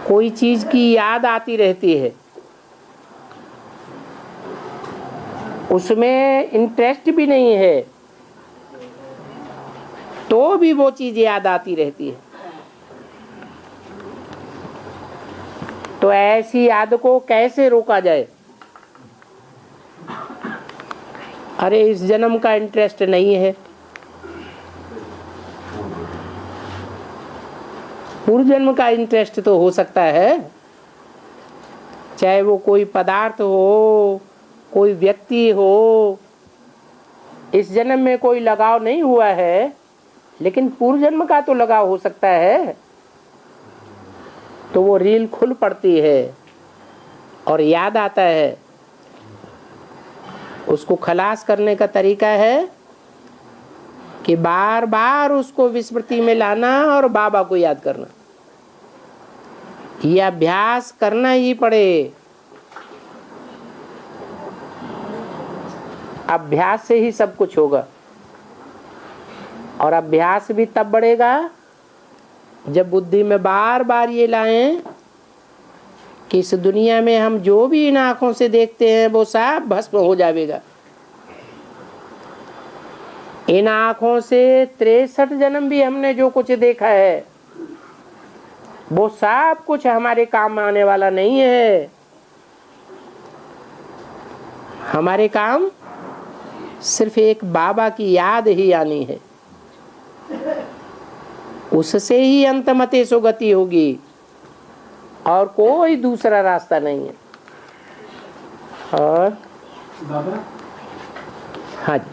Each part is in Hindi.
कोई चीज की याद आती रहती है, उसमें इंटरेस्ट भी नहीं है, तो भी वो चीज याद आती रहती है। तो ऐसी याद को कैसे रोका जाए? अरे इस जन्म का इंटरेस्ट नहीं है, पूर्व जन्म का इंटरेस्ट तो हो सकता है। चाहे वो कोई पदार्थ हो, कोई व्यक्ति हो, इस जन्म में कोई लगाव नहीं हुआ है, लेकिन पूर्व जन्म का तो लगाव हो सकता है। तो वो रील खुल पड़ती है और याद आता है। उसको खलास करने का तरीका है कि बार बार उसको विस्मृति में लाना और बाबा को याद करना। ये अभ्यास करना ही पड़े। अभ्यास से ही सब कुछ होगा, और अभ्यास भी तब बढ़ेगा जब बुद्धि में बार बार ये लाएं कि इस दुनिया में हम जो भी इन आंखों से देखते हैं वो सब भस्म हो जाएगा। इन आंखों से 63 जन्म भी हमने जो कुछ देखा है वो सब कुछ हमारे काम आने वाला नहीं है। हमारे काम सिर्फ एक बाबा की याद ही आनी है, उससे ही अंतमते सो गति होगी, और कोई दूसरा रास्ता नहीं है। और बाबा, हाँ जी,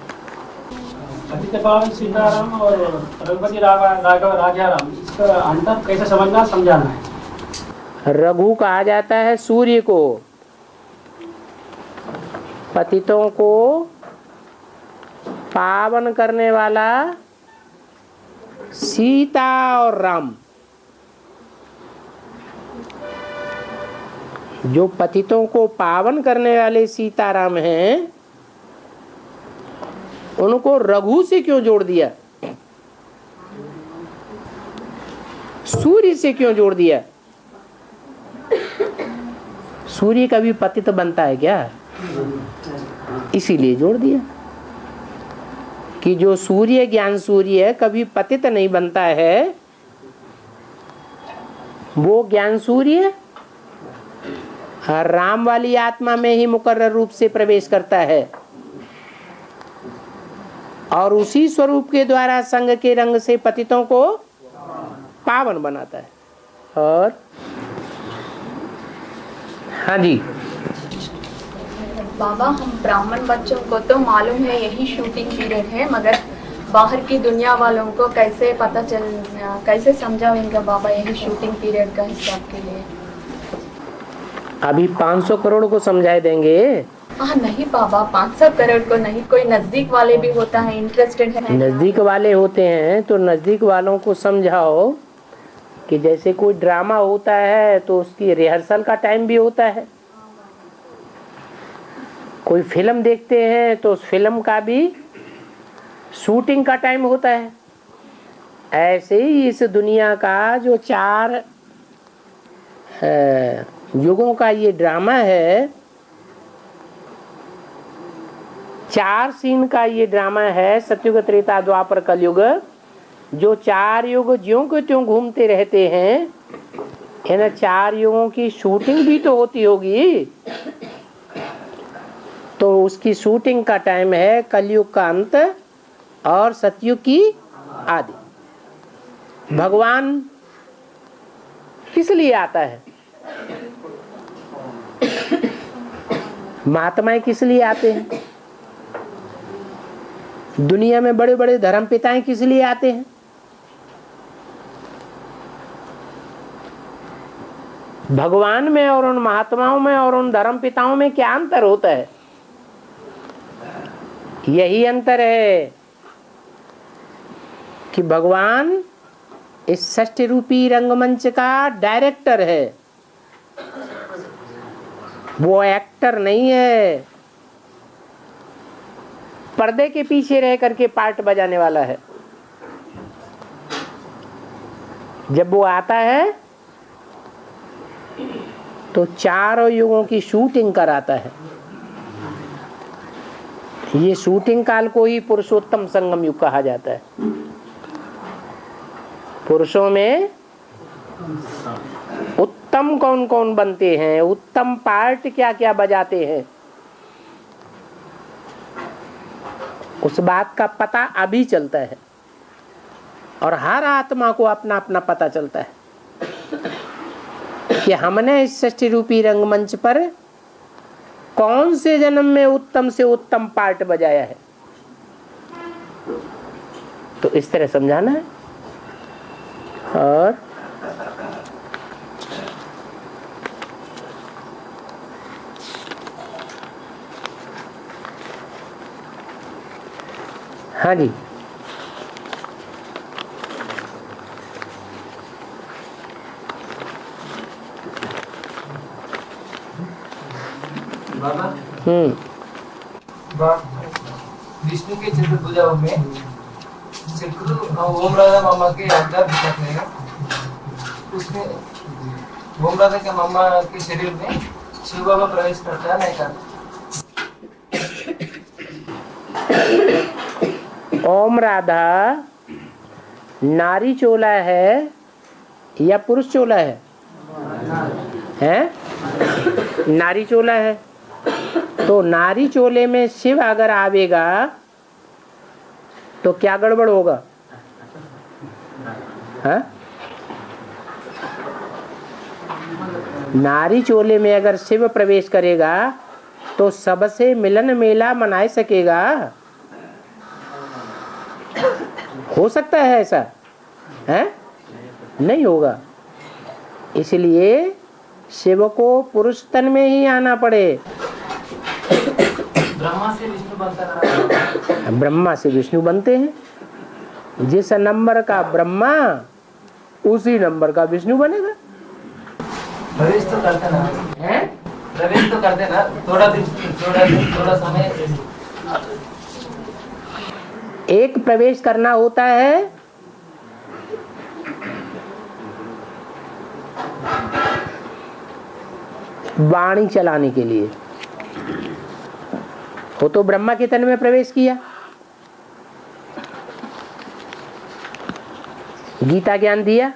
पतितपावन सीताराम और रघुपति राघव राजाराम, इसका अंतर कैसे समझना समझाना है? रघु कहा जाता है सूर्य को, पतितों को पावन करने वाला सीता और राम। जो पतितों को पावन करने वाले सीताराम हैं, उनको रघु से क्यों जोड़ दिया? सूर्य से क्यों जोड़ दिया? सूर्य कभी पतित बनता है क्या? इसीलिए जोड़ दिया कि जो सूर्य ज्ञान सूर्य है कभी पतित नहीं बनता है। वो ज्ञान सूर्य राम वाली आत्मा में ही मुकर्रर रूप से प्रवेश करता है, और उसी स्वरूप के द्वारा संग के रंग से पतितों को पावन बनाता है। और हाँ जी बाबा, हम ब्राह्मण बच्चों को तो मालूम है यही शूटिंग पीरियड है, मगर बाहर की दुनिया वालों को कैसे पता कैसे समझाएंगे बाबा यही शूटिंग पीरियड का हिसाब के लिए? अभी 500 करोड़ को समझाए देंगे। हाँ नहीं बाबा, 500 करोड़ को नहीं, कोई नजदीक वाले भी होता है, इंटरेस्टेड है। नजदीक वाले होते हैं तो नजदीक वालों को समझाओ कि जैसे कोई ड्रामा होता है तो उसकी रिहर्सल का टाइम भी होता है। कोई फिल्म देखते हैं तो उस फिल्म का भी शूटिंग का टाइम होता है। ऐसे ही इस दुनिया का जो 4 युगों का ये ड्रामा है, 4 सीन का ये ड्रामा है, सतयुग त्रेता द्वापर कलयुग। जो 4 युग ज्यों के त्यों घूमते रहते हैं, इन 4 युगों की शूटिंग भी तो होती होगी। तो उसकी शूटिंग का टाइम है कलयुग का अंत और सतयुग की आदि। भगवान किस लिए आता है? महात्माएं किस लिए आते हैं? दुनिया में बड़े बड़े धर्म पिताएं किस लिए आते हैं? भगवान में और उन महात्माओं में और उन धर्म पिताओं में क्या अंतर होता है? यही अंतर है कि भगवान इस षष्ठ रूपी रंगमंच का डायरेक्टर है, वो एक्टर नहीं है। पर्दे के पीछे रह करके पार्ट बजाने वाला है। जब वो आता है तो चारों युगों की शूटिंग कराता है। ये शूटिंग काल को ही पुरुषोत्तम संगम युग कहा जाता है। पुरुषों में उत्तम कौन कौन बनते हैं, उत्तम पार्ट क्या क्या बजाते हैं, उस बात का पता अभी चलता है। और हर आत्मा को अपना अपना पता चलता है कि हमने इस सृष्टि रूपी रंगमंच पर कौन से जन्म में उत्तम से उत्तम पार्ट बजाया है। तो इस तरह समझाना है। और हाँ जी, बाबा विष्णु के चतुर्भुजाओं में चक्र ओम राधा मामा के अवतार दिखाते हैं। उसमें ओम राधा के मामा के शरीर में शिव बाबा प्रवेश करता है, नहीं करता? ओम राधा नारी चोला है या पुरुष चोला है? हैं? नारी चोला है। तो नारी चोले में शिव अगर आवेगा तो क्या गड़बड़ होगा? हाँ? नारी चोले में अगर शिव प्रवेश करेगा तो सबसे मिलन मेला मना सकेगा? हो सकता है ऐसा? है? नहीं होगा। इसलिए शिव को पुरुष तन में ही आना पड़े। ब्रह्मा से विष्णु बनता है। ब्रह्मा से विष्णु बनते हैं। जिस नंबर का ब्रह्मा उसी नंबर का विष्णु बनेगा। प्रवेश तो करते ना है? प्रवेश तो करते ना, थोड़ा समय। एक प्रवेश करना होता है वाणी चलाने के लिए। वो तो ब्रह्मा के तन में प्रवेश किया, गीता ज्ञान दिया।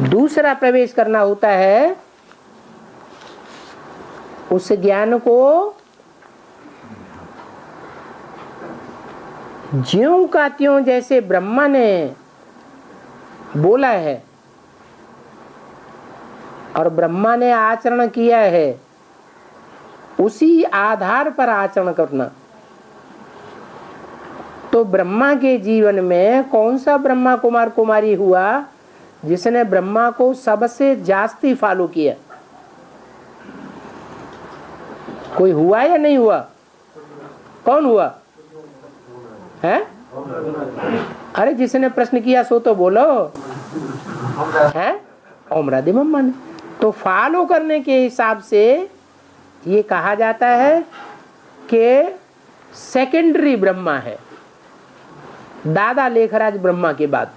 दूसरा प्रवेश करना होता है उस ज्ञान को ज्यों का त्यों जैसे ब्रह्मा ने बोला है और ब्रह्मा ने आचरण किया है उसी आधार पर आचरण करना। तो ब्रह्मा के जीवन में कौन सा ब्रह्मा कुमार कुमारी हुआ जिसने ब्रह्मा को सबसे जास्ती फॉलो किया? कोई हुआ या नहीं हुआ? कौन हुआ है? अरे जिसने प्रश्न किया सो तो बोलो। है ओम राधे मम्मा ने। तो फॉलो करने के हिसाब से ये कहा जाता है कि सेकेंडरी ब्रह्मा है, दादा लेखराज ब्रह्मा के बाद।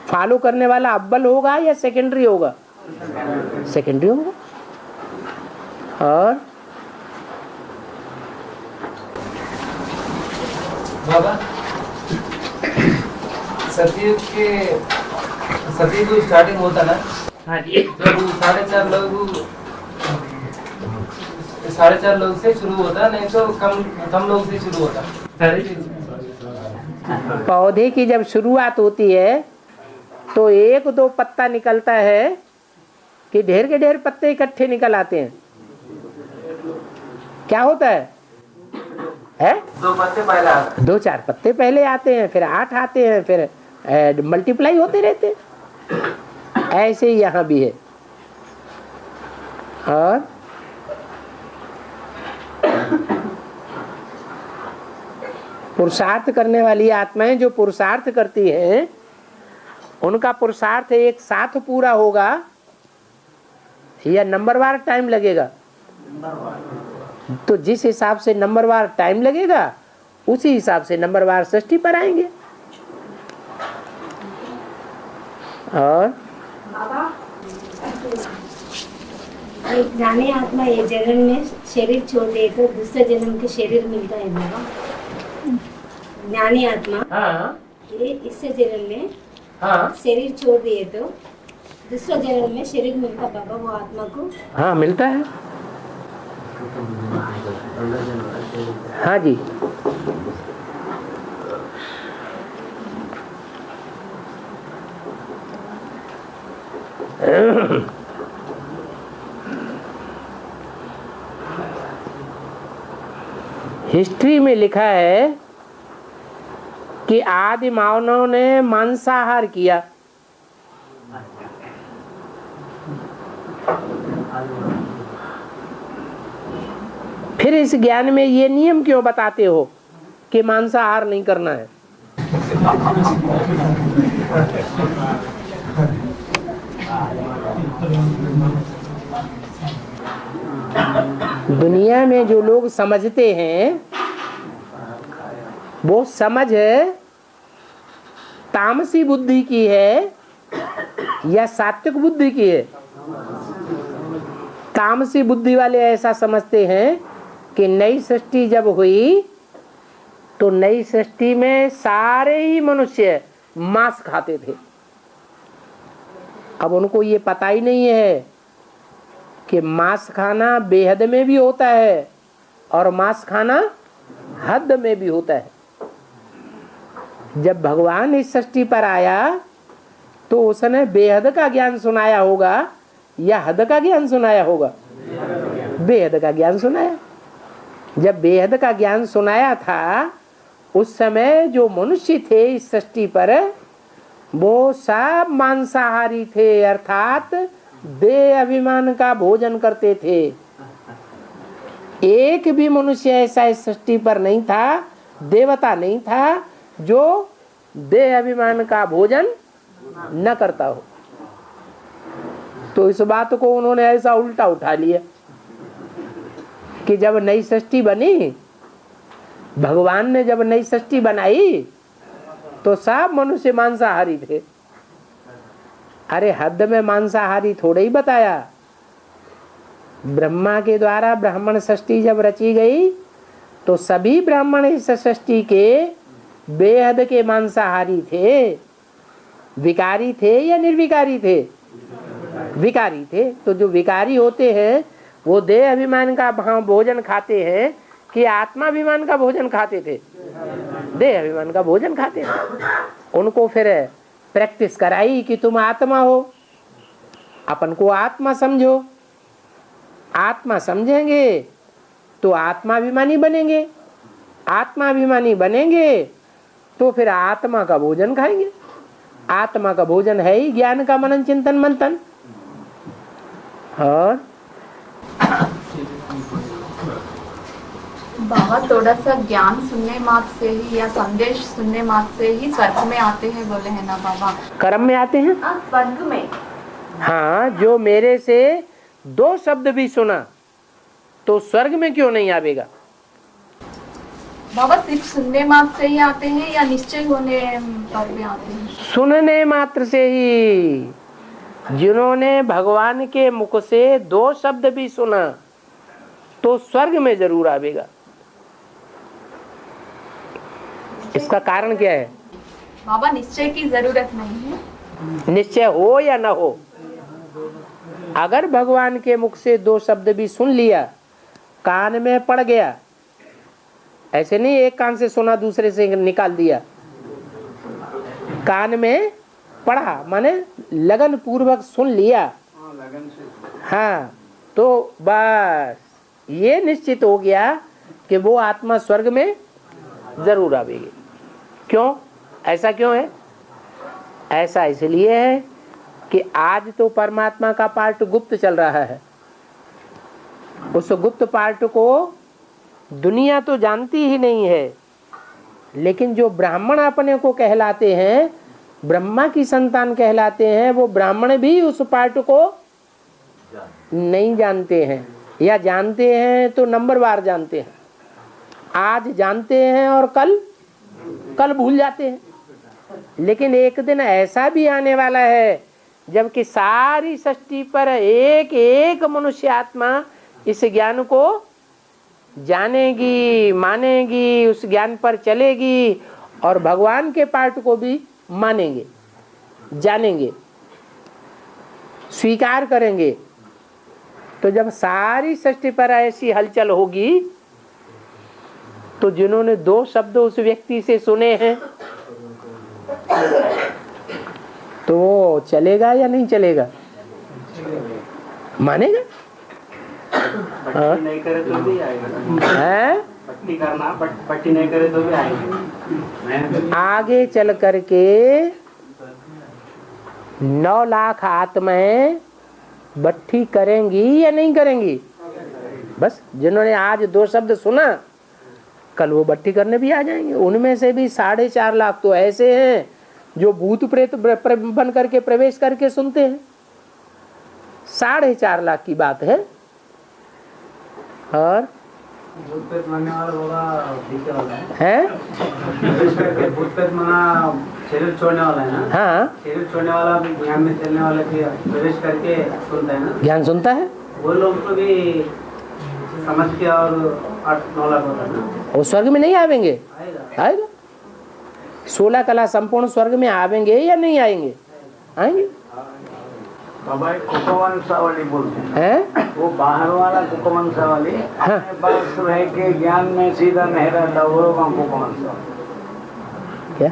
फॉलो करने वाला अव्वल होगा या सेकेंडरी होगा? सेकेंडरी होगा। और बाबा सतयुग स्टार्टिंग होता ना, जब 4.5 लोग से शुरू होता, नहीं तो कम लोग से शुरू होता। पौधे की जब शुरुआत होती है तो 1-2 पत्ता निकलता है कि ढेर के ढेर पत्ते इकट्ठे निकल आते हैं? क्या होता है? 2 पत्ते पहले आते, 2-4 पत्ते पहले आते हैं, फिर 8 आते हैं, फिर मल्टीप्लाई होते रहते हैं। ऐसे ही यहाँ भी है। और पुरुषार्थ करने वाली आत्माएं जो पुरुषार्थ करती हैं उनका पुरुषार्थ एक साथ पूरा होगा या नंबरवार टाइम लगेगा? तो जिस हिसाब से नंबरवार टाइम लगेगा उसी हिसाब से नंबरवार सृष्टि पर आएंगे। और बाबा एक ज्ञानी आत्मा ये जन्म में शरीर छोड़ दे तो दूसरे जन्म के शरीर मिलता है बाबा। ज्ञानी आत्मा हाँ ये इससे जन्म में हाँ शरीर छोड़ दिए तो दूसरा जन्म में शरीर मिलता बाबा वो आत्मा को। हाँ मिलता है। हाँ जी। हिस्ट्री में लिखा है कि आदि मानव ने मांसाहार किया, फिर इस ज्ञान में ये नियम क्यों बताते हो कि मांसाहार नहीं करना है? दुनिया में जो लोग समझते हैं वो समझ तामसी बुद्धि की है या सात्विक बुद्धि की है? तामसी बुद्धि वाले ऐसा समझते हैं कि नई सृष्टि जब हुई तो नई सृष्टि में सारे ही मनुष्य मांस खाते थे। अब उनको ये पता ही नहीं है कि मांस खाना बेहद में भी होता है और मांस खाना हद में भी होता है। जब भगवान इस सृष्टि पर आया तो उसने बेहद का ज्ञान सुनाया होगा या हद का ज्ञान सुनाया होगा? बेहद का ज्ञान सुनाया। जब बेहद का ज्ञान सुनाया था उस समय जो मनुष्य थे इस सृष्टि पर वो सब मांसाहारी थे, अर्थात देह अभिमान का भोजन करते थे। एक भी मनुष्य ऐसा इस सृष्टि पर नहीं था, देवता नहीं था जो देह अभिमान का भोजन न करता हो। तो इस बात को उन्होंने ऐसा उल्टा उठा लिया कि जब नई सृष्टि बनी, भगवान ने जब नई सृष्टि बनाई तो सब मनुष्य मांसाहारी थे। अरे हद में मांसाहारी थोड़े ही बताया। ब्रह्मा के द्वारा ब्राह्मण सृष्टि जब रची गई तो सभी ब्राह्मण इस सृष्टि के बेहद के मांसाहारी थे। विकारी थे या निर्विकारी थे? विकारी थे। तो जो विकारी होते हैं वो देह अभिमान का भोजन खाते हैं कि आत्माभिमान का भोजन खाते थे? देह अभिमान का भोजन खाते थे। उनको फिर प्रैक्टिस कराई कि तुम आत्मा हो, अपन को आत्मा समझो। आत्मा समझेंगे तो आत्माभिमानी बनेंगे, आत्माभिमानी बनेंगे तो फिर आत्मा का भोजन खाएंगे। आत्मा का भोजन है ही ज्ञान का मनन चिंतन मंथन। और बाबा थोड़ा सा ज्ञान सुनने मात्र से ही या संदेश सुनने मात्र से ही स्वर्ग में आते हैं बोले है ना बाबा? कर्म में आते हैं। स्वर्ग में हाँ, जो मेरे से 2 शब्द भी सुना तो स्वर्ग में क्यों नहीं आवेगा? बाबा सिर्फ सुनने मात्र से ही आते हैं या निश्चय होने पर भी आते हैं? सुनने मात्र से ही। जिन्होंने भगवान के मुख से 2 शब्द भी सुना तो स्वर्ग में जरूर आवेगा। इसका कारण क्या है? बाबा निश्चय की जरूरत नहीं है। निश्चय हो या ना हो, अगर भगवान के मुख से 2 शब्द भी सुन लिया, कान में पड़ गया, ऐसे नहीं एक कान से सुना दूसरे से निकाल दिया, कान में पढ़ा माने लगन पूर्वक सुन लिया, हाँ, तो बस ये निश्चित हो गया कि वो आत्मा स्वर्ग में जरूर आवेगी। क्यों? ऐसा क्यों है? ऐसा इसलिए है कि आज तो परमात्मा का पार्ट गुप्त चल रहा है। उस गुप्त पार्ट को दुनिया तो जानती ही नहीं है, लेकिन जो ब्राह्मण अपने को कहलाते हैं, ब्रह्मा की संतान कहलाते हैं, वो ब्राह्मण भी उस पार्ट को नहीं जानते हैं, या जानते हैं तो नंबरवार जानते हैं। आज जानते हैं और कल भूल जाते हैं। लेकिन एक दिन ऐसा भी आने वाला है जबकि सारी सृष्टि पर एक एक मनुष्य आत्मा इस ज्ञान को जानेगी, मानेगी, उस ज्ञान पर चलेगी और भगवान के पाठ को भी मानेंगे, जानेंगे, स्वीकार करेंगे। तो जब सारी सृष्टि पर ऐसी हलचल होगी तो जिन्होंने 2 शब्द उस व्यक्ति से सुने हैं तो वो चलेगा या नहीं चलेगा? मानेगा? पट्टी नहीं करे तो भी आएगा। है? पट्टी करना, पट्टी नहीं करे तो भी आएगा। आगे चल करके 9 लाख आत्माएं बट्ठी करेंगी या नहीं करेंगी? बस जिन्होंने आज 2 शब्द सुना कल वो बट्ठी करने भी आ जाएंगे। उनमें से भी 4.5 लाख तो ऐसे हैं जो भूत प्रेत बन करके प्रवेश करके सुनते हैं। 4.5 लाख की बात है। और भूत प्रेत मानने वाला होगा ठीक वाला है? भूत प्रेत माना शरीर छोड़ने वाला है ना? हाँ, शरीर छोड़ने वाला भी ज्ञान में चलने वाले के प्रवेश करके सुनता है ना? ज्ञान सुनता है। वो लोग को भी समझ के और 8-9 लाख होता है ना? वो स्वर्ग में नहीं आवेंगे? आएगा। आएगा। 16 कला संपूर्ण स्वर्ग में आवेंगे या नहीं आएंगे? आएंगे। बाबा कुकवंशावली बोलते हैं, हैं? वो बाहर वाला कुकवंशावली हाँ। अपने पास रह के ज्ञान में सीधा नहीं रहता, वो कुकवंशावली क्या?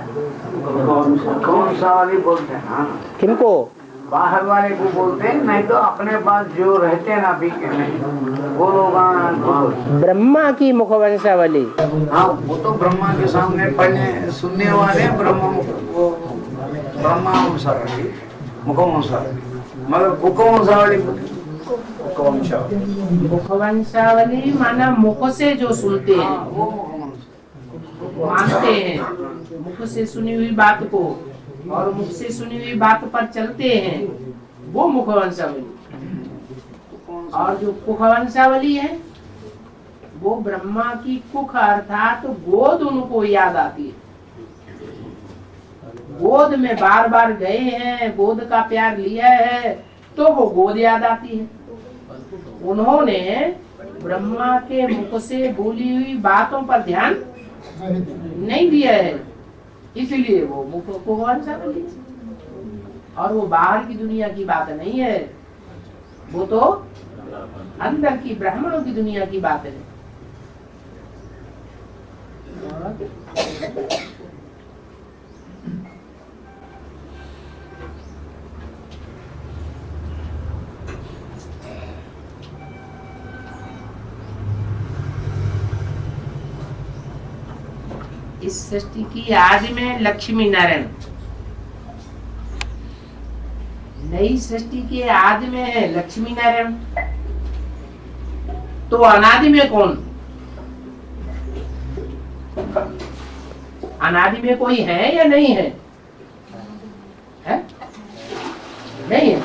कुकवंशावली बोलते हैं। हाँ, किनको? बाहर वाले को बोलते हैं, नहीं तो अपने पास जो रहते हैं ना अभी के नहीं, वो लोग ब्रह्मा की मुखवंशावली। हाँ, वो तो ब्रह्मा के सामने पढ़ने सुनने वाले ब्रह्मावंशावली, मुखवंशावली, मगर कुकवंशावली मुखवंशावली माना मुख से जो सुनते हैं, वो मुखवंश मानते हैं, मुख से सुनी हुई बात को और मुख से सुनी हुई बात पर चलते हैं, वो मुखवंशावली। और जो कुखवंशावली है वो ब्रह्मा की कुख अर्थात गोद उनको याद आती है। गोद में बार बार गए हैं, गोद का प्यार लिया है तो वो गोद याद आती है। उन्होंने ब्रह्मा के मुख से बोली हुई बातों पर ध्यान नहीं दिया है, इसलिए वो मुख को वंशावली है। और वो बाहर की दुनिया की बात नहीं है, वो तो अंदर की ब्राह्मणों की दुनिया की बात है। इस सृष्टि की आदि में लक्ष्मी नारायण, नई सृष्टि के आदि में है लक्ष्मी नारायण, तो अनादि में कौन? अनादि में कोई है या नहीं है? है? नहीं है।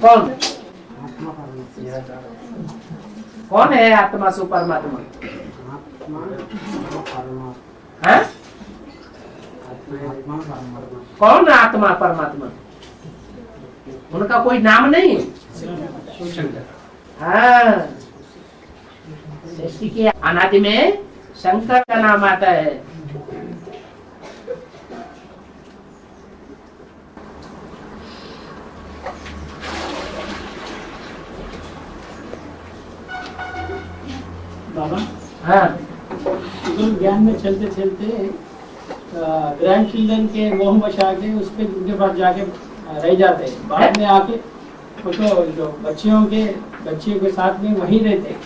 कौन? कौन है आत्मा सो परमात्मा? है? कौन आत्मा परमात्मा? उनका कोई नाम नहीं? हाँ, सृष्टि के अनादि में शंकर का नाम आता है। बाबा, हाँ, तो ज्ञान में चलते चलते ग्रैंड चिल्ड्रन के मोहम्मद आके उसके उनके पास जाके रह जाते हैं। बाद में आके वो तो जो बच्चियों के साथ में वहीं रहते।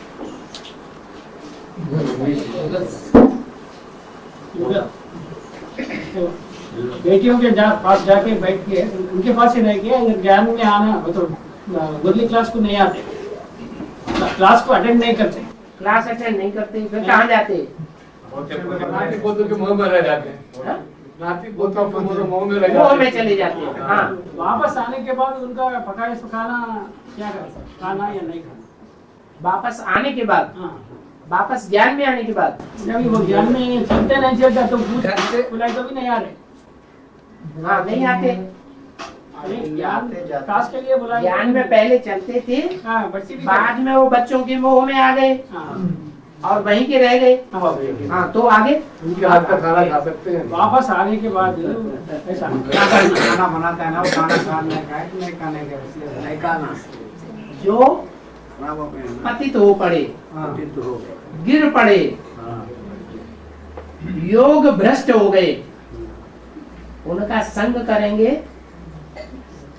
तो बेटियों के पास जाके बैठ के उनके पास ही रह के अगर ज्ञान में आना वो तो मुरली क्लास को नहीं आते, क्लास को अटेंड नहीं करते। क्लास अटेंड नहीं करते फिर कहाँ जाते? नाती पोतों के मुंह में रह जाते हैं, नाती पोतों के मुंह में रह वो जाते में हैं। चले जाते हैं। हाँ, वापस आने के बाद उनका पकाया सुखाना क्या कर सकते, खाना या नहीं खाना? वापस आने के बाद, हाँ, वापस ज्ञान में आने के बाद, जब वो ज्ञान में चलते नहीं चलता तो बुलाए तो भी नहीं आ रहे। हाँ नहीं आते। ज्ञान विकास के लिए बुलाया। ज्ञान में पहले चलते थे, हाँ, बच्चे भी बाद में वो बच्चों के मोह में आ गए और वहीं के रह गए। हाँ, तो आगे उनके हाथ का खाना खा सकते हैं। वापस आने के बाद ऐसा खाना बनाता है ना, वो खाना खाने का है कि नहीं खाने का, इसलिए नहीं खाना। जो पतित हो पड़े, गिर पड़े, योग भ्रष्ट हो गए, उनका संग करेंगे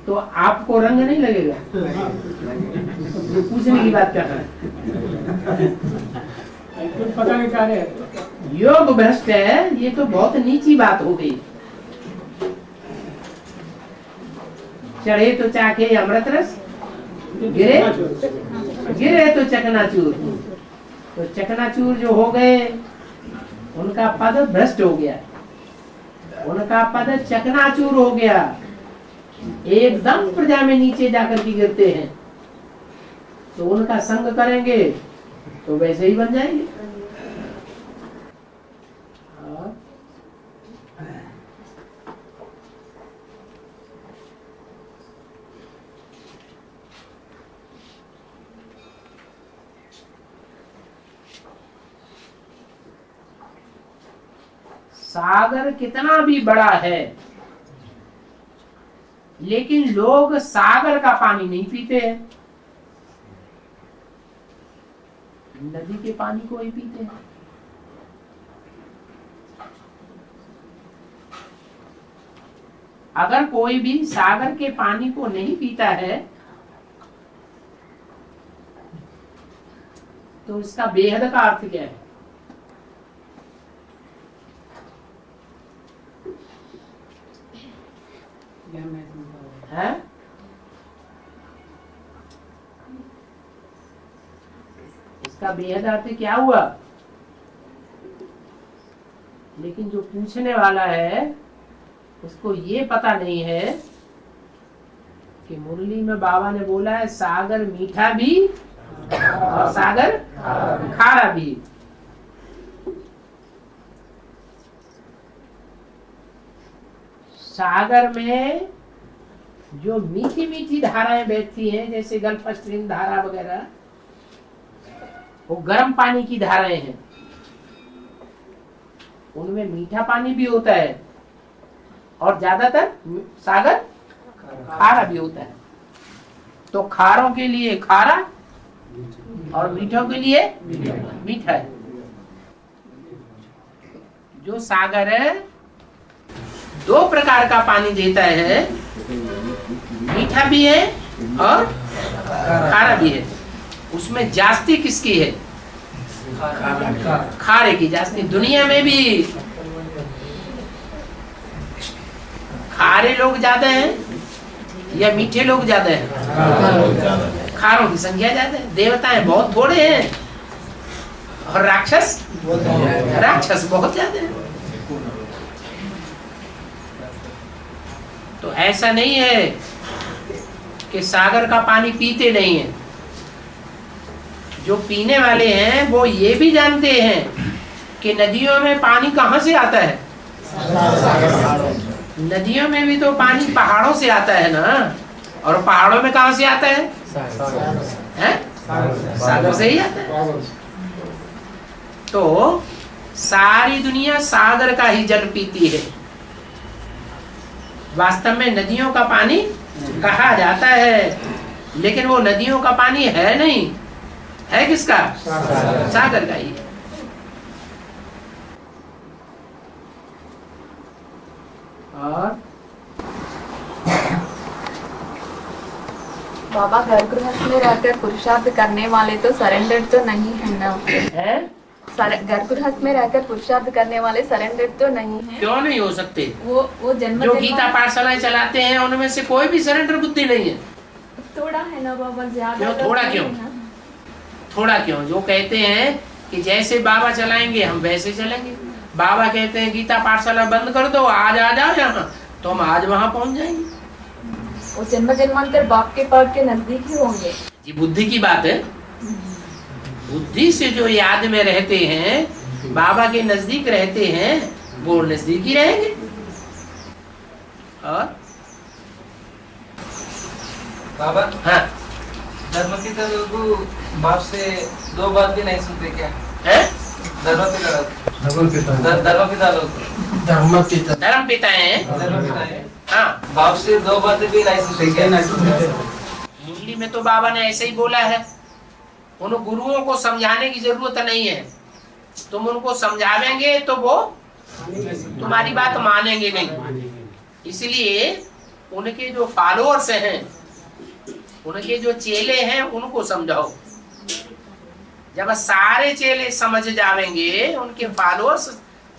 तो आपको रंग नहीं लगेगा। ये पूछने की बात कर रहा है। कुछ पता नहीं क्या रहे। योग भ्रष्ट है, ये तो बहुत नीची बात हो गई। चढ़े तो चाखे अमृत रस, गिरे तो चकनाचूर। तो चकनाचूर जो हो गए, उनका पद भ्रष्ट हो गया, उनका पद चकनाचूर हो गया, एकदम प्रजा में नीचे जाकर के गिरते हैं। तो उनका संग करेंगे तो वैसे ही बन जाएंगे। सागर कितना भी बड़ा है, लेकिन लोग सागर का पानी नहीं पीते हैं, नदी के पानी को ही पीते हैं। अगर कोई भी सागर के पानी को नहीं पीता है तो इसका बेहद का अर्थ क्या है? है? इसका बेहद अर्थ क्या हुआ? लेकिन जो पूछने वाला है उसको ये पता नहीं है कि मुरली में बाबा ने बोला है सागर मीठा भी और सागर खारा भी। सागर में जो मीठी मीठी धाराएं बहती हैं, जैसे गल्फ स्ट्रीम धारा वगैरह, वो गर्म पानी की धाराएं हैं, उनमें मीठा पानी भी होता है और ज्यादातर सागर खारा भी होता है। तो खारों के लिए खारा और मीठों के लिए मीठा है। जो सागर है दो प्रकार का पानी देता है, मीठा भी है और खारा भी है। उसमें जास्ती किसकी है? खारे की जास्ती। दुनिया में भी खारे लोग ज्यादा हैं या मीठे लोग ज्यादा हैं? खारों की संख्या ज्यादा है। देवताएं बहुत थोड़े हैं और राक्षस बहुत ज्यादा है। तो ऐसा नहीं है कि सागर का पानी पीते नहीं है। जो पीने वाले हैं वो ये भी जानते हैं कि नदियों में पानी कहाँ से आता है। नदियों में भी तो पानी पहाड़ों से आता है ना, और पहाड़ों में कहाँ से आता है? सागर से ही आता है। तो सारी दुनिया सागर का ही जल पीती है। वास्तव में नदियों का पानी कहा जाता है, लेकिन वो नदियों का पानी है नहीं, है किसका? सागर का ही है। और बाबा घर गृहस्थ में रहकर पुरुषार्थ करने वाले तो सरेंडर तो नहीं है ना? है? घर गृहस्थ में रहकर पुरुषार्थ करने वाले सरेंडर तो नहीं है। क्यों नहीं हो सकते? वो जन्म जो गीता पाठशालाएं चलाते हैं उनमें से कोई भी सरेंडर बुद्धि नहीं है। थोड़ा है ना बाबा, ज्यादा क्यों? थोड़ा क्यों? थोड़ा क्यों? जो कहते हैं कि जैसे बाबा चलाएंगे हम वैसे चलेंगे। बाबा कहते हैं गीता पाठशाला बंद कर दो, आज आ जाओ यहाँ, तो हम आज वहाँ पहुँच जाएंगे। वो जन्म जन्मांतर बाप के पाठ के नजदीक ही होंगे। जी, बुद्धि की बात है। बुद्धि से जो याद में रहते हैं, बाबा के नजदीक रहते हैं, वो नजदीक ही रहेंगे। और बाबा हाँ धर्मपिता लोग बाप से 2 बात भी नहीं सुनते क्या? है धर्मपिता लोग धर्म पिता है। धर्मपिता है। हाँ बाप से 2 बातें भी नहीं सुनते क्या? मुरली में तो बाबा ने ऐसे ही बोला है, उन गुरुओं को समझाने की जरूरत नहीं है। तुम उनको समझावेंगे तो वो तुम्हारी बात मानेंगे नहीं। इसलिए उनके जो फॉलोअर्स हैं, उनके जो चेले हैं, उनको समझाओ। जब सारे चेले समझ जावेंगे, उनके फॉलोअर्स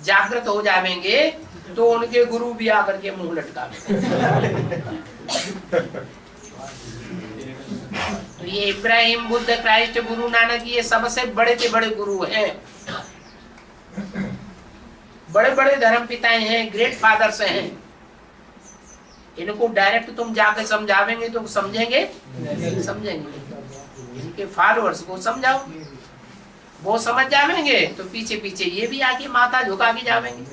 जागृत हो जावेंगे, तो उनके गुरु भी आकर के मुंह लटकावेंगे। तो ये इब्राहिम, बुद्ध, क्राइस्ट, गुरु नानक, ये सबसे बड़े से बड़े गुरु हैं, बड़े बड़े धर्म पिताएं हैं, ग्रेट फादर्स हैं। इनको डायरेक्ट तुम जाके समझावेंगे तो समझेंगे? समझेंगे। इनके फॉलोअर्स को समझाओ, वो समझ जावेंगे तो पीछे पीछे ये भी आके माथा झुका के जावेंगे।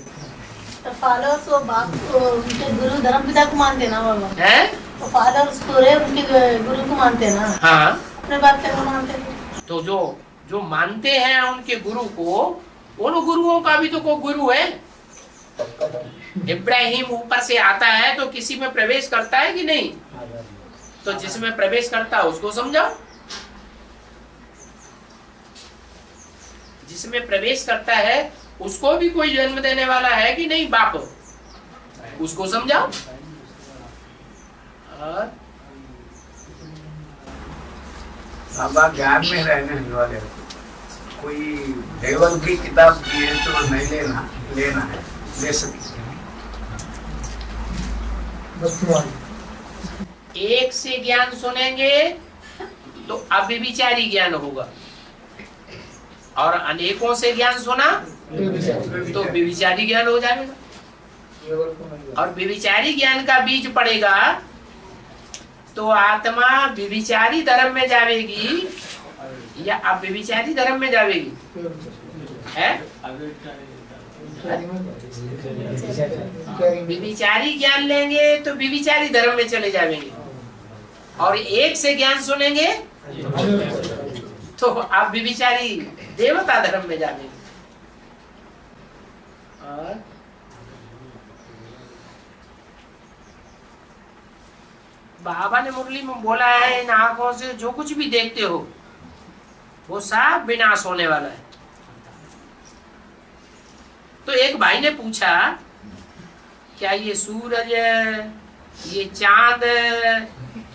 तो फादर्स वो बाप को उनके गुरु धर्मपिता को मानते ना बाबा हैं? तो फादर्स पूरे उनके गुरु को मानते ना, हाँ अपने बाप के मानते। तो जो मानते हैं उनके गुरु को, उन गुरुओं का भी तो कोई गुरु है। इब्राहिम ऊपर से आता है तो किसी में प्रवेश करता है कि नहीं? तो जिसमें प्रवेश करता है उसको समझाओ। जिसमें प्रवेश करता है उसको भी कोई जन्म देने वाला है कि नहीं बाप, उसको समझाओ। और बाबा ज्ञान में रहने वाले कोई देवल की किताब दी है तो नहीं लेना है, ले सकते। एक से ज्ञान सुनेंगे तो अव्यभिचारी ज्ञान होगा, और अनेकों से ज्ञान सुना तो व्यभिचारी ज्ञान हो जाएगा। और व्यभिचारी ज्ञान का बीज पड़ेगा तो आत्मा व्यभिचारी धर्म में जावेगी या अव्यभिचारी धर्म में जावेगी? है व्यभिचारी ज्ञान लेंगे तो व्यभिचारी धर्म में चले जाएंगे, और एक से ज्ञान सुनेंगे तो आप व्यभिचारी देवता धर्म में जाएंगे। और बाबा ने मुरली में बोला है, इन आंखों से जो कुछ भी देखते हो वो सब विनाश होने वाला है। तो एक भाई ने पूछा, क्या ये सूरज, ये चांद,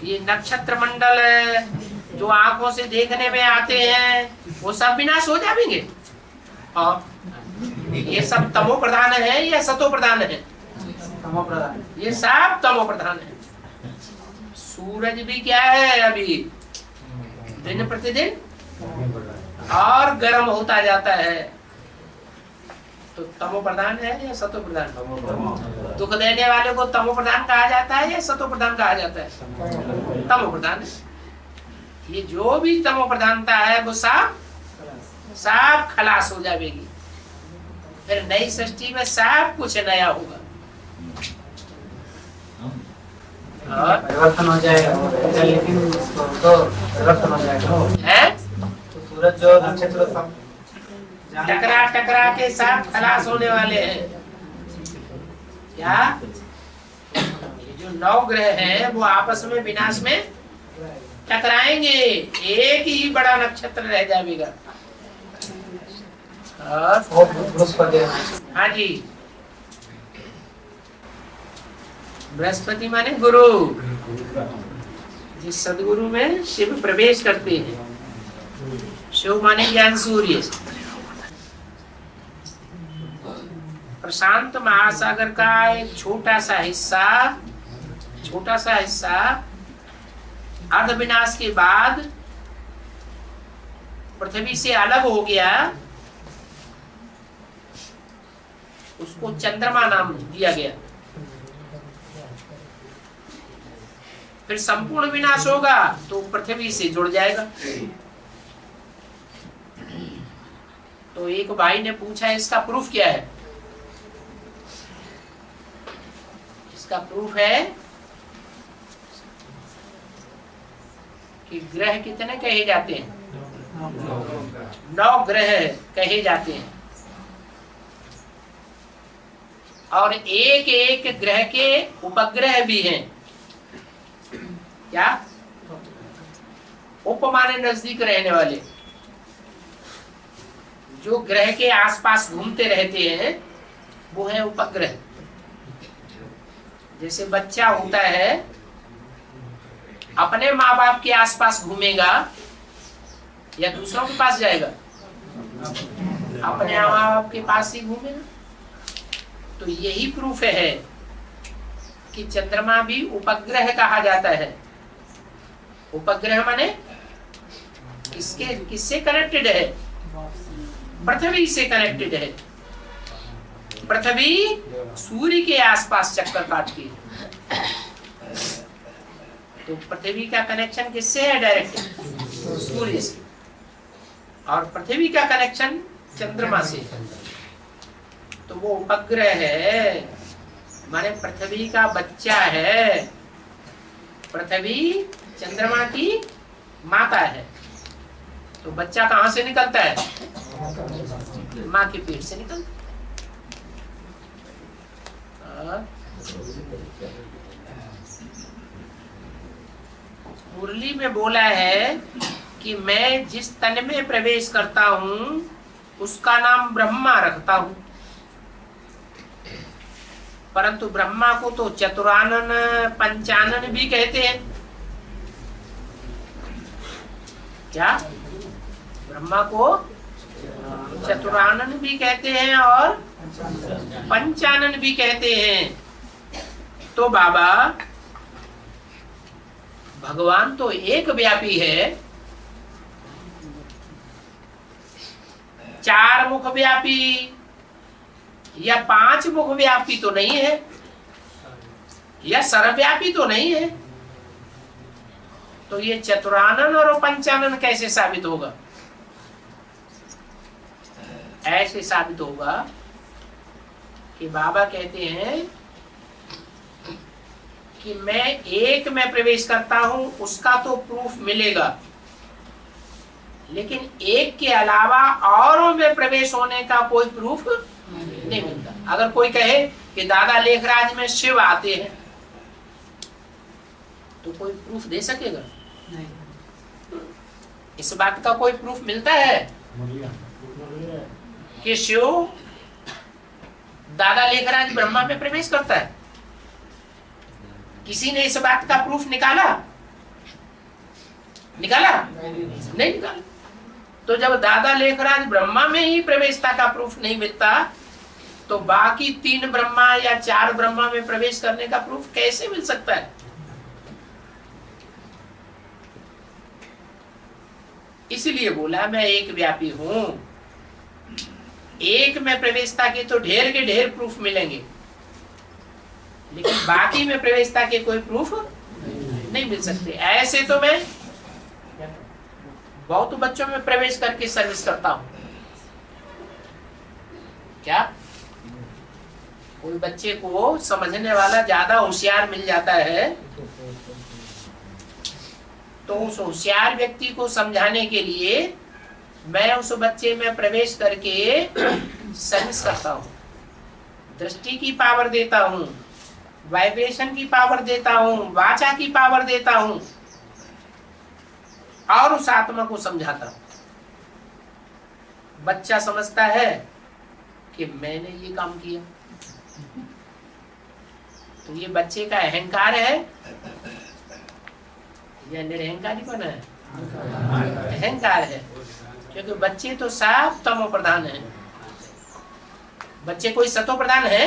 ये नक्षत्र मंडल जो आंखों से देखने में आते हैं वो सब विनाश हो जाएंगे? और ये सब तमो प्रधान है या सतो प्रधान है? तमो प्रधान। ये सब तमो प्रधान है। सूरज भी क्या है, अभी दिन प्रतिदिन और गर्म होता जाता है, तो तमो प्रधान है या सतो प्रधान? दुख देने वाले को तमो प्रधान कहा जाता है या सतो प्रधान कहा जाता है? तमो प्रधान है। ये जो भी तमो प्रधानता है वो सब खलास हो जाएगी, फिर नई सृष्टि में सब कुछ नया होगा। परिवर्तन हो जाएगा, लेकिन तो परिवर्तन हो जाएगा है? तो सूरज जो नक्षत्र सब टकरा टकरा के सब खलास होने वाले हैं। क्या ये जो 9 ग्रह हैं वो आपस में विनाश में टकराएंगे, एक ही बड़ा नक्षत्र रह जाएगा। हाँ जी, बृहस्पति माने गुरु। जिस सदगुरु में शिव प्रवेश करते हैं, शिव माने ज्ञान सूर्य। प्रशांत महासागर का एक छोटा सा हिस्सा अर्ध विनाश के बाद पृथ्वी से अलग हो गया, उसको चंद्रमा नाम दिया गया। फिर संपूर्ण विनाश होगा तो पृथ्वी से जुड़ जाएगा। तो एक भाई ने पूछा, इसका प्रूफ क्या है? इसका प्रूफ है कि ग्रह कितने कहे जाते हैं? 9 ग्रह कहे जाते हैं। और एक एक ग्रह के उपग्रह भी हैं। क्या? उप माने नजदीक रहने वाले, जो ग्रह के आसपास घूमते रहते हैं वो है उपग्रह। जैसे बच्चा होता है अपने माँ बाप के आसपास घूमेगा या दूसरों के पास जाएगा? अपने माँ बाप के पास ही घूमेगा। तो यही प्रूफ है कि चंद्रमा भी उपग्रह कहा जाता है। उपग्रह माने किससे कनेक्टेड है? पृथ्वी से कनेक्टेड है। पृथ्वी सूर्य के आसपास चक्कर काटती है, तो पृथ्वी का कनेक्शन किससे है? डायरेक्ट सूर्य से। और पृथ्वी का कनेक्शन चंद्रमा से। तो वो उपग्रह है, माने पृथ्वी का बच्चा है। पृथ्वी चंद्रमा की माता है। तो बच्चा कहां से निकलता है? माँ के पेट से निकलता है। मुरली में बोला है कि मैं जिस तन में प्रवेश करता हूं उसका नाम ब्रह्मा रखता हूं। परंतु ब्रह्मा को तो चतुरानन पंचानन भी कहते हैं। क्या? ब्रह्मा को चतुरानन भी कहते हैं और पंचानन भी कहते हैं। तो बाबा भगवान तो एक व्यापी है, 4 मुख व्यापी या 5 मुख व्यापी तो नहीं है, या सर्वव्यापी तो नहीं है। तो ये चतुरानन और पंचानन कैसे साबित होगा? ऐसे साबित होगा कि बाबा कहते हैं कि मैं एक में प्रवेश करता हूं उसका तो प्रूफ मिलेगा, लेकिन एक के अलावा औरों में प्रवेश होने का कोई प्रूफ नहीं मिलता। अगर कोई कहे कि दादा लेखराज में शिव आते हैं तो कोई प्रूफ दे सकेगा? नहीं। इस बात का कोई प्रूफ मिलता है कि शिव दादा लेखराज ब्रह्मा में प्रवेश करता है? किसी ने इस बात का प्रूफ निकाला? नहीं निकाला। तो जब दादा लेखराज ब्रह्मा में ही प्रवेशता का प्रूफ नहीं मिलता तो बाकी 3 ब्रह्मा या 4 ब्रह्मा में प्रवेश करने का प्रूफ कैसे मिल सकता है? इसलिए बोला मैं एक व्यापी हूं। एक में प्रवेशता के तो ढेर के ढेर प्रूफ मिलेंगे, लेकिन बाकी में प्रवेशता के कोई प्रूफ नहीं मिल सकते। ऐसे तो मैं बहुत बच्चों में प्रवेश करके सर्विस करता हूं। क्या कोई बच्चे को समझने वाला ज्यादा होशियार मिल जाता है तो उस होशियार व्यक्ति को समझाने के लिए मैं उस बच्चे में प्रवेश करके सर्विस करता हूं। दृष्टि की पावर देता हूं, वाइब्रेशन की पावर देता हूं, वाचा की पावर देता हूं और उस आत्मा को समझाता हूं। बच्चा समझता है कि मैंने ये काम किया, तो ये बच्चे का अहंकार है या निरहंकारीपन है? अहंकार है, क्योंकि बच्चे तो सब तमो प्रधान है। बच्चे कोई सतो प्रधान है?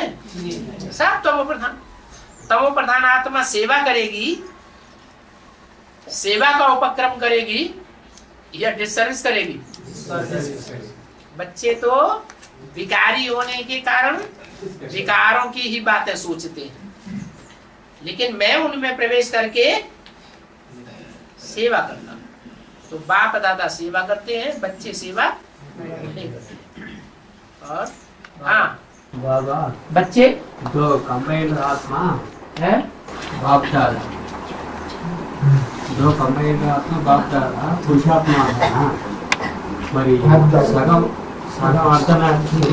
सब तमो प्रधान। तमो प्रधान आत्मा सेवा करेगी, सेवा का उपक्रम करेगी या डिसर्विस करेगी? बच्चे तो विकारी होने के कारण विकारों की ही बातें सोचते हैं, लेकिन मैं उनमें प्रवेश करके सेवा करता हूं। तो बाप दादा सेवा करते हैं, बच्चे सेवा नहीं करते। और हाँ बाबा बच्चे जो कंबाइंड आत्मा है बाप दादा जो कमरेगा बाप दादा पुरुषात्मा है ना मरी सगम सगम अर्चना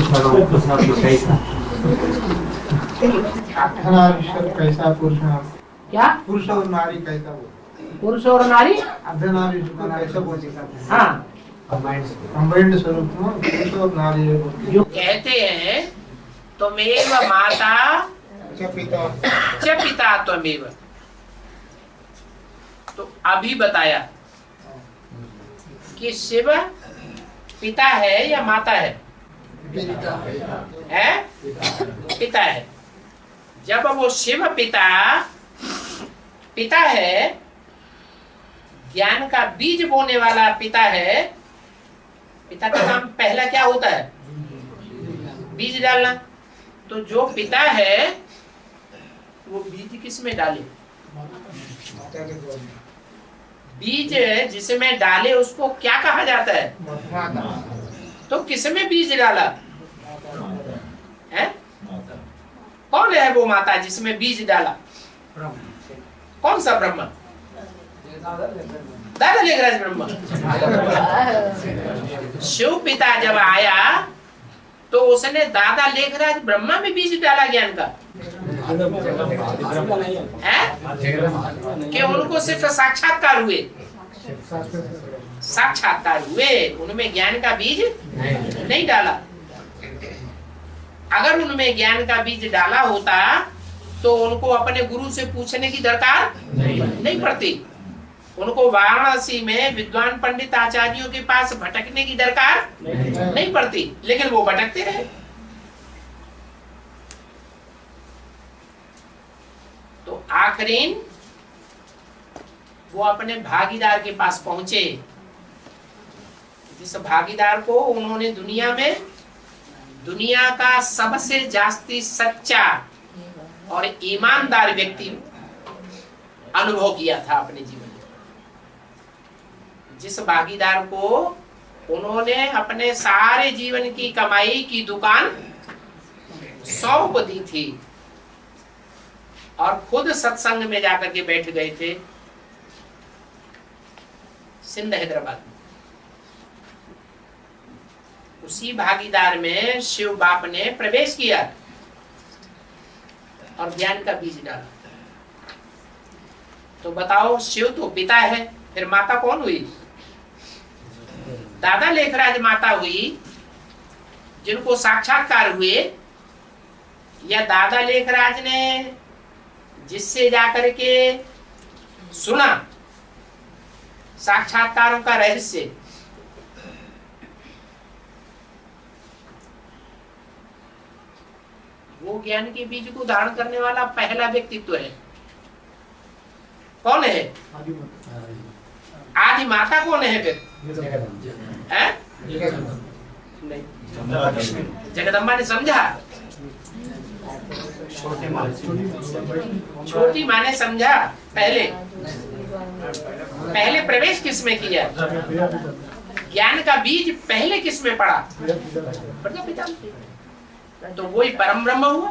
सगम पुरुषात्मा कैसा कैसा पुरुष क्या पुरुष और नारी कैसा वो पुरुष और नारी अर्धनारीश्वर कैसा बोल सकते हैं? हाँ कंबाइंड स्वरूप में पुरुष और नारी है बोलते जो कहते हैं त्वमेव माता हैं। पिता च पिता त्वमेव, तो अभी बताया कि शिव पिता है या माता है? है पिता है। जब वो शिव पिता पिता है, ज्ञान का बीज बोने वाला पिता है, पिता का काम पहला क्या होता है? बीज डालना। तो जो पिता है वो बीज किस में डाले? बीज जिसमें डाले उसको क्या कहा जाता है? तो किसमें बीज डाला है? कौन है वो माता जिसमें बीज डाला? कौन सा ब्रह्मा? दादा लेखराज ब्रह्मा। शिव पिता जब आया तो उसने दादा लेखराज ब्रह्मा में बीज डाला ज्ञान का है कि उनको सिर्फ साक्षात्कार हुए, साक्षात्कार हुए, उनमें ज्ञान का बीज नहीं डाला। अगर उनमें ज्ञान का बीज डाला होता तो उनको अपने गुरु से पूछने की दरकार नहीं पड़ती, उनको वाराणसी में विद्वान पंडित आचार्यों के पास भटकने की दरकार नहीं पड़ती, लेकिन वो भटकते रहे। तो आखिरीन वो अपने भागीदार के पास पहुंचे, जिस भागीदार को उन्होंने दुनिया का सबसे जास्ती सच्चा और ईमानदार व्यक्ति अनुभव किया था अपने जीवन में। जिस भागीदार को उन्होंने अपने सारे जीवन की कमाई की दुकान सौंप दी थी और खुद सत्संग में जाकर के बैठ गए थे सिंध हैदराबाद में। उसी भागीदार में शिव बाप ने प्रवेश किया और ज्ञान का बीज डाला। तो बताओ, शिव तो पिता है, फिर माता कौन हुई? दादा लेखराज माता हुई, जिनको साक्षात्कार हुए, या दादा लेखराज ने जिससे जाकर के सुना साक्षात्कारों का रहस्य, वो ज्ञान के बीज को धारण करने वाला पहला व्यक्तित्व है। कौन है? आदि माता कौन है फिर? है? नहीं, जगदम्बा ने समझा, छोटी माँ ने समझा। पहले प्रवेश किस में किया? ज्ञान का बीज पहले किस में पड़ा? प्रजापिता। तो वही परम ब्रह्म हुआ।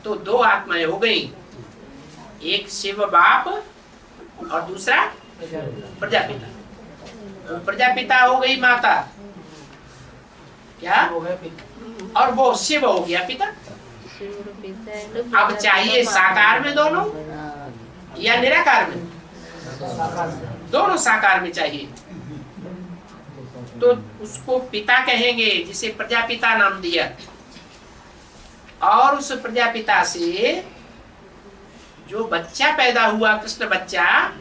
तो दो आत्माएं हो गई, एक शिव बाप और दूसरा प्रजापिता। तो प्रजापिता हो गई माता, क्या? और वो शिव हो गया पिता। अब चाहिए साकार में दोनों या निराकार में? दोनों साकार में चाहिए। तो उसको पिता कहेंगे, जिसे प्रजापिता नाम दिया। और उस प्रजापिता से जो बच्चा पैदा हुआ, कृष्ण बच्चा,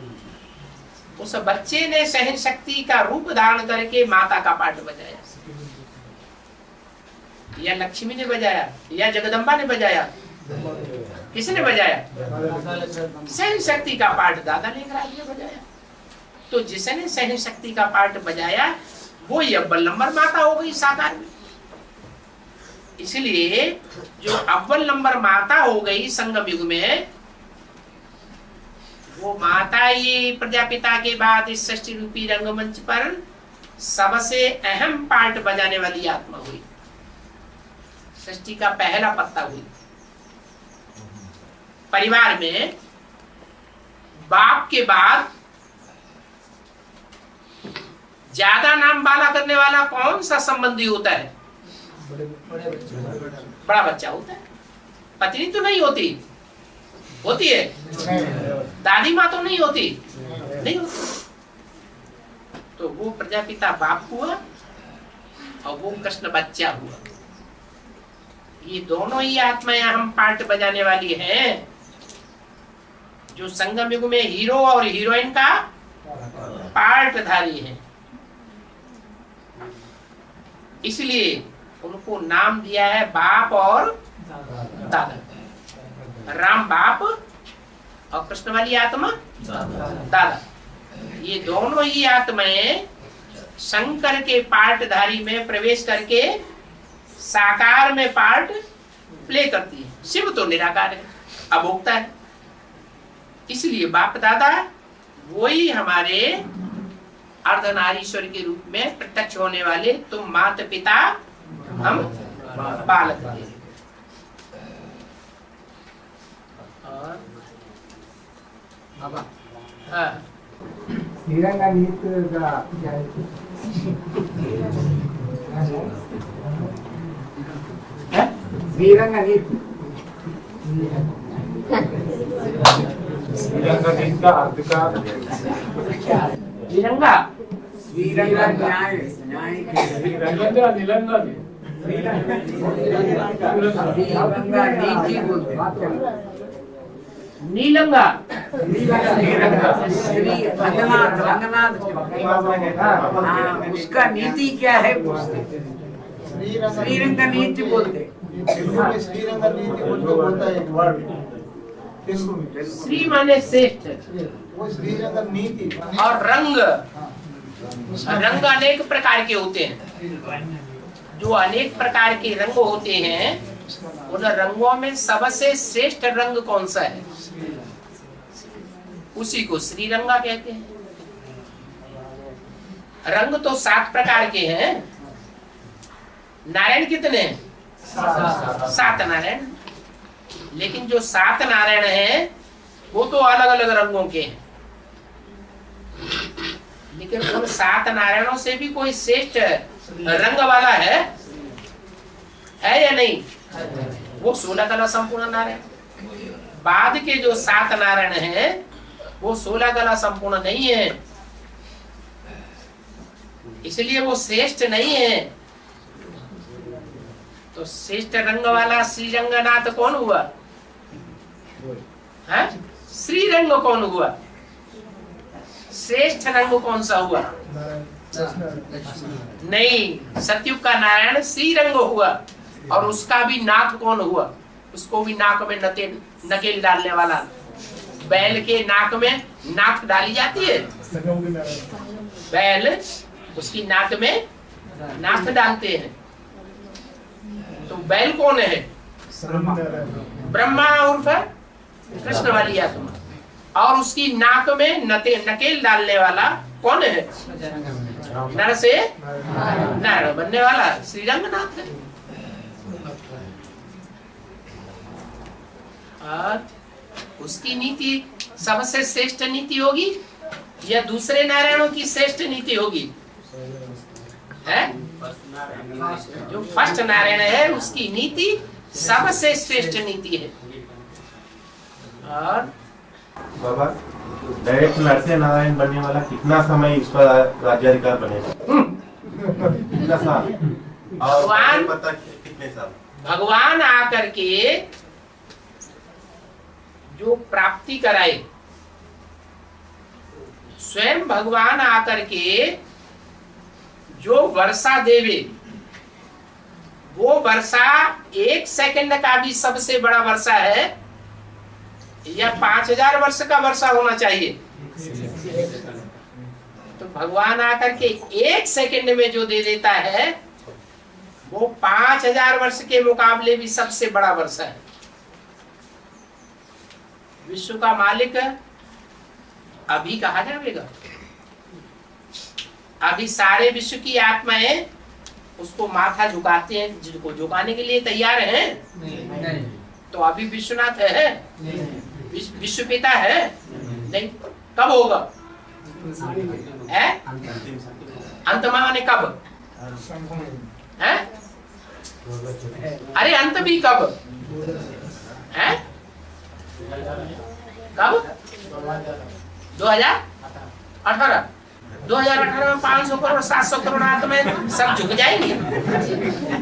उस बच्चे ने सहन शक्ति का रूप धारण करके माता का पाठ बजाया। या लक्ष्मी ने बजाया या जगदम्बा ने बजाया? किसने बजाया? सहन शक्ति का पाठ दादा लेखराज ने बजाया। तो जिसने सहन शक्ति का पाठ बजाया वो अव्वल नंबर माता हो गई साकार में। इसलिए जो अव्वल नंबर माता हो गई संगम युग में, वो माता ही प्रजापिता के बाद इस सृष्टि रूपी रंगमंच पर सबसे अहम पार्ट बजाने वाली आत्मा हुई, सृष्टि का पहला पत्ता हुई। परिवार में बाप के बाद ज्यादा नाम बाला करने वाला कौन सा संबंधी होता है? बड़ा बच्चा होता है। पत्नी तो नहीं होती, होती है? दादी माँ तो नहीं होती, नहीं होती। तो वो प्रजापिता बाप हुआ और वो कृष्ण बच्चा हुआ। ये दोनों ही आत्माएं हम पार्ट बजाने वाली हैं, जो संगम युग में हीरो और हीरोइन का पार्ट धारी है। इसलिए उनको नाम दिया है बाप और दादा। राम बाप और कृष्ण वाली आत्मा दादा। ये दोनों ही आत्माएं शंकर के पार्टधारी में प्रवेश करके साकार में पार्ट प्ले करती है। शिव तो निराकार है, अभोक्ता है। इसलिए बाप दादा वही हमारे अर्धनारीश्वर के रूप में प्रत्यक्ष होने वाले। तुम माता पिता, हम बालक थे। और हाँ, निरंगा नीलंगा उसका नीति क्या है? श्रीरंग नीति बोलते। श्रीरंग नीति बोलता है एक वर्ड। श्री माने श्रेष्ठ, वो श्रीरंग नीति और रंग, रंग अनेक प्रकार के होते हैं। जो अनेक प्रकार के रंग होते हैं, उन रंगों में सबसे श्रेष्ठ रंग कौन सा है? उसी को श्रीरंगा कहते हैं। रंग तो 7 प्रकार के हैं। नारायण कितने हैं? 7 नारायण। लेकिन जो 7 नारायण हैं वो तो अलग अलग रंगों के हैं। लेकिन उन 7 नारायणों से भी कोई श्रेष्ठ रंग वाला है या नहीं? वो 16 कला संपूर्ण नारायण। बाद के जो 7 नारायण हैं वो 16 कला संपूर्ण नहीं है, इसलिए वो श्रेष्ठ नहीं है। तो श्रेष्ठ रंग वाला श्रीरंगनाथ कौन हुआ? है? श्रीरंग कौन हुआ? श्रेष्ठ रंग कौन सा हुआ? नहीं, सतयुग का नारायण श्रीरंग हुआ। और उसका भी नाक कौन हुआ? उसको भी नाक में नकेल डालने वाला। बैल के नाक में नाक डाली जाती है, बैल उसकी नाक में नाक डालते हैं। तो बैल कौन है? ब्रह्मा उर्फ कृष्ण वाली आत्मा। और उसकी नाक में नकेल डालने वाला कौन है? नर से नारायण बनने वाला श्रीरंगनाथ है। और उसकी नीति सबसे श्रेष्ठ नीति होगी या दूसरे नारायणों की श्रेष्ठ नीति होगी? है? जो फर्स्ट नारायण है उसकी नीति सबसे श्रेष्ठ नीति है। और बाबा डायरेक्ट नरसिंह नारायण बनने वाला कितना समय इस पर राज्याधिकार बनेगा? कितना साल? भगवान पता कितने साल? भगवान आकर के जो प्राप्ति कराए, स्वयं भगवान आकर के जो वर्षा देवे, वो वर्षा 1 सेकंड का भी सबसे बड़ा वर्षा है या 5000 वर्ष का वर्षा होना चाहिए? तो भगवान आकर के 1 सेकंड में जो दे देता है वो 5000 वर्ष के मुकाबले भी सबसे बड़ा वर्षा है। विश्व का मालिक अभी कहा जाएगा? अभी सारे विश्व की आत्माएं उसको माथा झुकाते हैं, जिसको झुकाने के लिए तैयार हैं? तो अभी विश्वनाथ है? विश्व पिता है? नहीं। कब होगा? अंत माने कब है? अरे अंत भी कब है? कब? 2018 2018 में 500 करोड़ 700 करोड़ आत्माएं सब झुक जाएंगे।